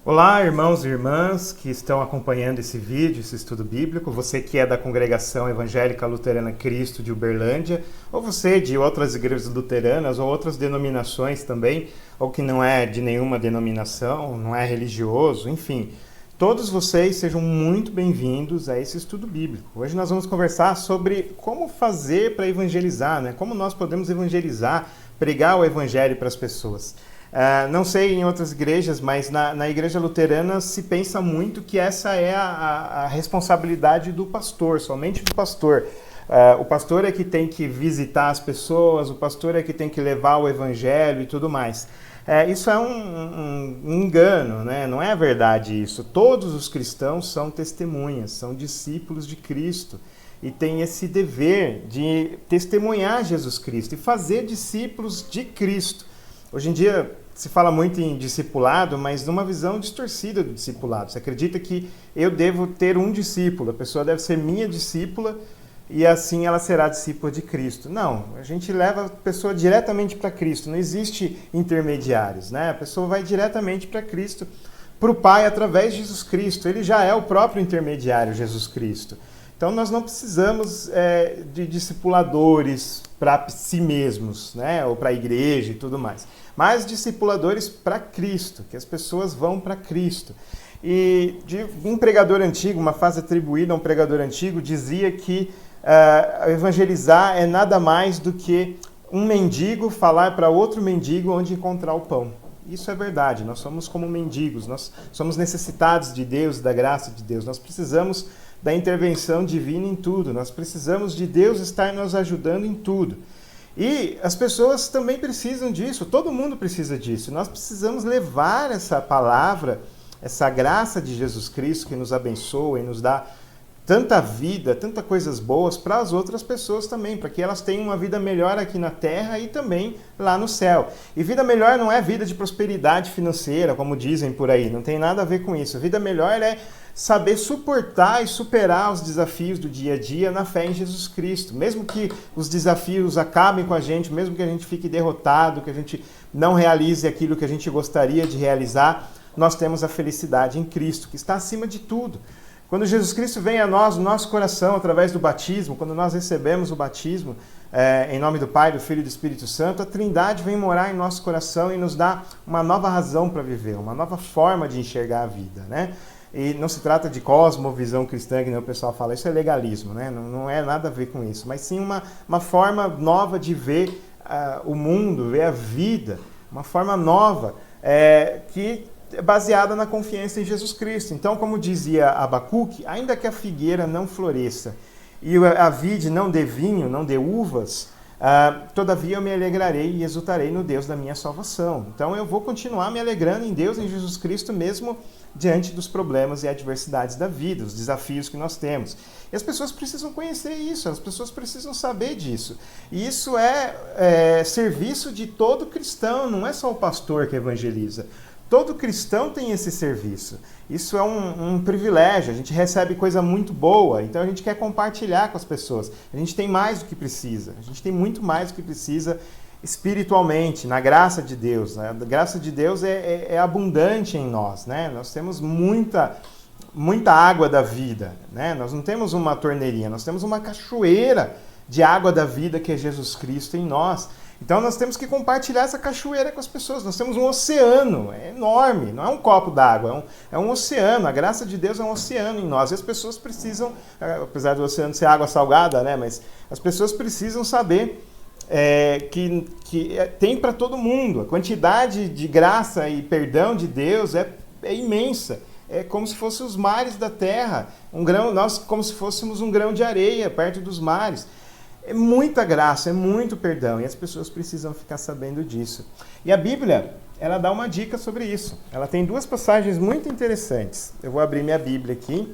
Olá, irmãos e irmãs que estão acompanhando esse vídeo, esse estudo bíblico, você que é da Congregação Evangélica Luterana Cristo de Uberlândia, ou você de outras igrejas luteranas ou outras denominações também, ou que não é de nenhuma denominação, não é religioso, enfim. Todos vocês sejam muito bem-vindos a esse estudo bíblico. Hoje nós vamos conversar sobre como fazer para evangelizar, né? Como nós podemos evangelizar, pregar o evangelho para as pessoas. Não sei em outras igrejas, mas na igreja luterana se pensa muito que essa é a responsabilidade do pastor, somente do pastor. O pastor é que tem que visitar as pessoas, o pastor é que tem que levar o evangelho e tudo mais. Isso é um engano, né? Não é verdade isso. Todos os cristãos são testemunhas, são discípulos de Cristo e têm esse dever de testemunhar Jesus Cristo e fazer discípulos de Cristo. Hoje em dia se fala muito em discipulado, mas numa visão distorcida do discipulado. Você acredita que eu devo ter um discípulo, a pessoa deve ser minha discípula e assim ela será discípula de Cristo. Não, a gente leva a pessoa diretamente para Cristo, não existe intermediários, né? A pessoa vai diretamente para Cristo, para o Pai através de Jesus Cristo. Ele já é o próprio intermediário, Jesus Cristo. Então nós não precisamos de discipuladores para si mesmos, né? Ou para a igreja e tudo mais, mas discipuladores para Cristo, que as pessoas vão para Cristo. E um pregador antigo, uma frase atribuída a um pregador antigo, dizia que evangelizar é nada mais do que um mendigo falar para outro mendigo onde encontrar o pão. Isso é verdade, nós somos como mendigos, nós somos necessitados de Deus, da graça de Deus, nós precisamos da intervenção divina em tudo, nós precisamos de Deus estar nos ajudando em tudo. E as pessoas também precisam disso, todo mundo precisa disso. Nós precisamos levar essa palavra, essa graça de Jesus Cristo que nos abençoa e nos dá tanta vida, tantas coisas boas para as outras pessoas também, para que elas tenham uma vida melhor aqui na terra e também lá no céu. E vida melhor não é vida de prosperidade financeira, como dizem por aí, não tem nada a ver com isso. Vida melhor é saber suportar e superar os desafios do dia a dia na fé em Jesus Cristo. Mesmo que os desafios acabem com a gente, mesmo que a gente fique derrotado, que a gente não realize aquilo que a gente gostaria de realizar, nós temos a felicidade em Cristo, que está acima de tudo. Quando Jesus Cristo vem a nós, no nosso coração, através do batismo, quando nós recebemos o batismo, em nome do Pai, do Filho e do Espírito Santo, a Trindade vem morar em nosso coração e nos dá uma nova razão para viver, uma nova forma de enxergar a vida, né? E não se trata de cosmovisão cristã, que nem o pessoal fala, isso é legalismo, né? Não é nada a ver com isso, mas sim uma forma nova de ver o mundo, ver a vida, uma forma nova que é baseada na confiança em Jesus Cristo. Então, como dizia Abacuque, ainda que a figueira não floresça e a vide não dê vinho, não dê uvas, todavia eu me alegrarei e exultarei no Deus da minha salvação. Então eu vou continuar me alegrando em Deus, em Jesus Cristo, mesmo diante dos problemas e adversidades da vida, os desafios que nós temos. E as pessoas precisam conhecer isso, as pessoas precisam saber disso. E isso é serviço de todo cristão, não é só o pastor que evangeliza. Todo cristão tem esse serviço. Isso é um privilégio, a gente recebe coisa muito boa, então a gente quer compartilhar com as pessoas. A gente tem mais do que precisa, a gente tem muito mais do que precisa espiritualmente, na graça de Deus. Né? A graça de Deus é abundante em nós, né? Nós temos muita água da vida, né? Nós não temos uma torneirinha, nós temos uma cachoeira de água da vida que é Jesus Cristo em nós. Então nós temos que compartilhar essa cachoeira com as pessoas. Nós temos um oceano, é enorme, não é um copo d'água, é um oceano. A graça de Deus é um oceano em nós. E as pessoas precisam, apesar do oceano ser água salgada, né? Mas as pessoas precisam saber que tem para todo mundo. A quantidade de graça e perdão de Deus é imensa. É como se fossem os mares da terra, nós como se fôssemos um grão de areia perto dos mares. É muita graça, é muito perdão, e as pessoas precisam ficar sabendo disso. E a Bíblia, ela dá uma dica sobre isso. Ela tem duas passagens muito interessantes. Eu vou abrir minha Bíblia aqui.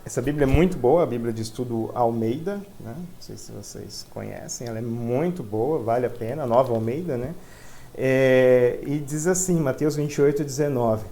Essa Bíblia é muito boa, a Bíblia de Estudo Almeida, né? Não sei se vocês conhecem, ela é muito boa, vale a pena, a Nova Almeida, né? E diz assim, Mateus 28, 19...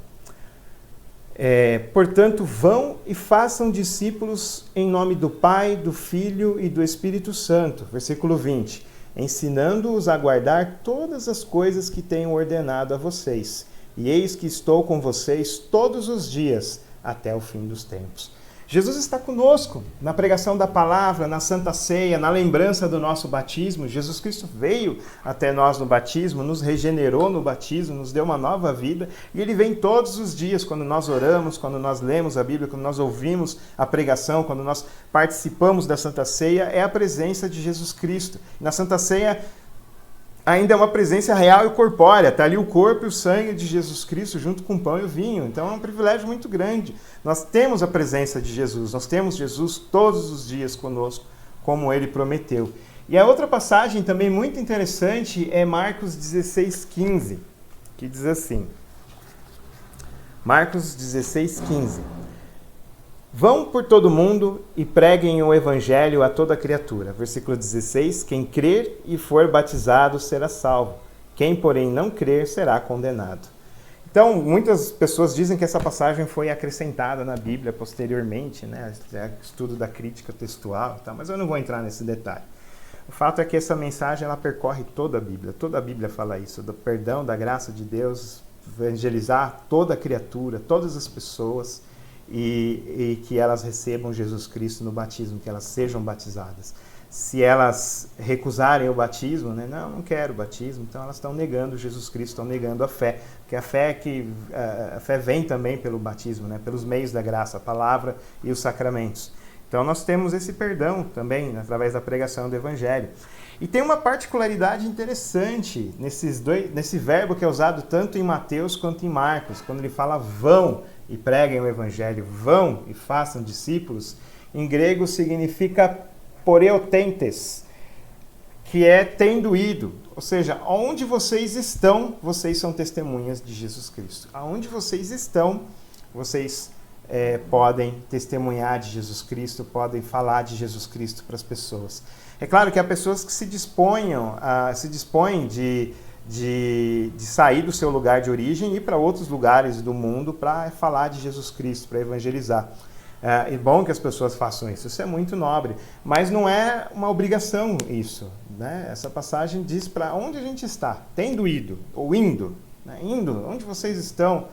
portanto, vão e façam discípulos em nome do Pai, do Filho e do Espírito Santo. Versículo 20. Ensinando-os a guardar todas as coisas que tenho ordenado a vocês. e eis que estou com vocês todos os dias até o fim dos tempos. Jesus está conosco na pregação da palavra, na Santa Ceia, na lembrança do nosso batismo. Jesus Cristo veio até nós no batismo, nos regenerou no batismo, nos deu uma nova vida, e Ele vem todos os dias quando nós oramos, quando nós lemos a Bíblia, quando nós ouvimos a pregação, quando nós participamos da Santa Ceia, é a presença de Jesus Cristo. Na Santa Ceia ainda é uma presença real e corpórea, está ali o corpo e o sangue de Jesus Cristo junto com o pão e o vinho, então é um privilégio muito grande. Nós temos a presença de Jesus, nós temos Jesus todos os dias conosco, como Ele prometeu. E a outra passagem também muito interessante é Marcos 16,15, que diz assim, Marcos 16,15: Vão por todo mundo e preguem o evangelho a toda criatura. Versículo 16, quem crer e for batizado será salvo. Quem, porém, não crer será condenado. Então, muitas pessoas dizem que essa passagem foi acrescentada na Bíblia posteriormente, né? Estudo da crítica textual e tal, mas eu não vou entrar nesse detalhe. O fato é que essa mensagem ela percorre toda a Bíblia fala isso, do perdão, da graça de Deus, evangelizar toda a criatura, todas as pessoas, e que elas recebam Jesus Cristo no batismo, que elas sejam batizadas. Se elas recusarem o batismo, né? Não quero o batismo, então elas estão negando Jesus Cristo, estão negando a fé, porque a fé vem também pelo batismo, né? Pelos meios da graça, a palavra e os sacramentos. Então nós temos esse perdão também, através da pregação do Evangelho. E tem uma particularidade interessante nesse verbo que é usado tanto em Mateus quanto em Marcos, quando ele fala vão e preguem o Evangelho, vão e façam discípulos, em grego significa poreotentes, que é tendo ido. Ou seja, onde vocês estão, vocês são testemunhas de Jesus Cristo. Aonde vocês estão, vocês podem testemunhar de Jesus Cristo, podem falar de Jesus Cristo para as pessoas. É claro que há pessoas que se dispõem de sair do seu lugar de origem e ir para outros lugares do mundo para falar de Jesus Cristo, para evangelizar. É bom que as pessoas façam isso, isso é muito nobre, mas não é uma obrigação isso, né? Essa passagem diz para onde a gente está, tendo ido, ou indo, né? Indo, onde vocês estão,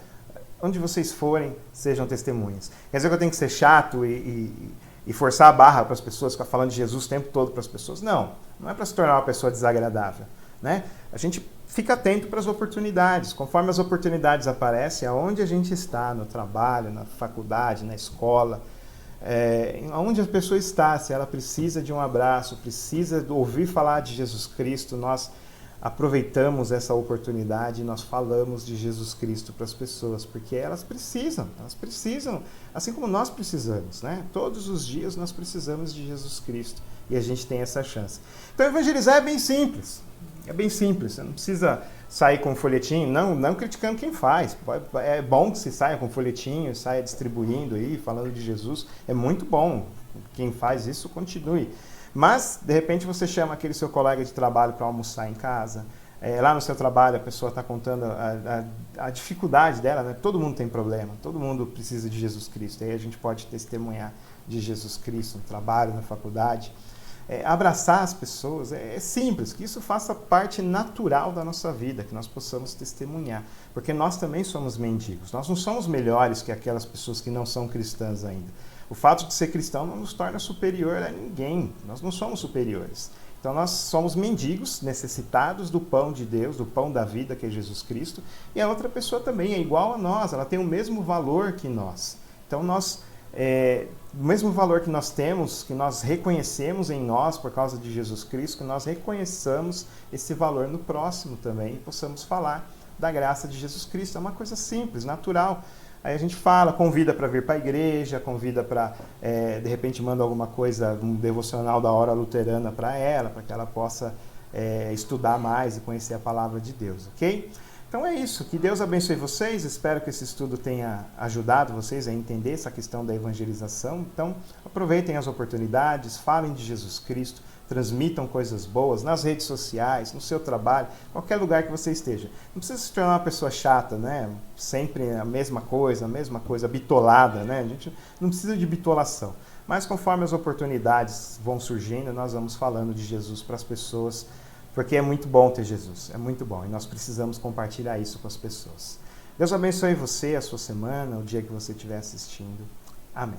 onde vocês forem, sejam testemunhas. Quer dizer que eu tenho que ser chato e forçar a barra para as pessoas, ficar falando de Jesus o tempo todo para as pessoas? Não é para se tornar uma pessoa desagradável, né? A gente fica atento para as oportunidades. Conforme as oportunidades aparecem, aonde a gente está, no trabalho, na faculdade, na escola, aonde a pessoa está, se ela precisa de um abraço, precisa ouvir falar de Jesus Cristo, nós aproveitamos essa oportunidade e nós falamos de Jesus Cristo para as pessoas, porque elas precisam, assim como nós precisamos, né? Todos os dias nós precisamos de Jesus Cristo e a gente tem essa chance. Então evangelizar é bem simples. É bem simples, você não precisa sair com um folhetinho, não criticando quem faz. É bom que se saia com folhetinho, saia distribuindo aí, falando de Jesus. É muito bom. Quem faz isso, continue. Mas, de repente, você chama aquele seu colega de trabalho para almoçar em casa. Lá no seu trabalho, a pessoa está contando a dificuldade dela, né? Todo mundo tem problema, todo mundo precisa de Jesus Cristo. Aí a gente pode testemunhar de Jesus Cristo no trabalho, na faculdade. Abraçar as pessoas é simples, que isso faça parte natural da nossa vida, que nós possamos testemunhar, porque nós também somos mendigos, nós não somos melhores que aquelas pessoas que não são cristãs ainda. O fato de ser cristão não nos torna superior a ninguém, nós não somos superiores. Então nós somos mendigos, necessitados do pão de Deus, do pão da vida que é Jesus Cristo, e a outra pessoa também é igual a nós, ela tem o mesmo valor que nós. Então o mesmo valor que nós temos, que nós reconhecemos em nós por causa de Jesus Cristo, que nós reconheçamos esse valor no próximo também e possamos falar da graça de Jesus Cristo. É uma coisa simples, natural. Aí a gente fala, convida para vir para a igreja, convida para, de repente manda alguma coisa, um devocional da hora luterana para que ela possa estudar mais e conhecer a palavra de Deus, ok? Então é isso, que Deus abençoe vocês, espero que esse estudo tenha ajudado vocês a entender essa questão da evangelização. Então aproveitem as oportunidades, falem de Jesus Cristo, transmitam coisas boas nas redes sociais, no seu trabalho, qualquer lugar que você esteja. Não precisa se tornar uma pessoa chata, né? Sempre a mesma coisa, bitolada, né? A gente não precisa de bitolação. Mas conforme as oportunidades vão surgindo, nós vamos falando de Jesus para as pessoas, porque é muito bom ter Jesus, é muito bom, e nós precisamos compartilhar isso com as pessoas. Deus abençoe você, a sua semana, o dia que você estiver assistindo. Amém.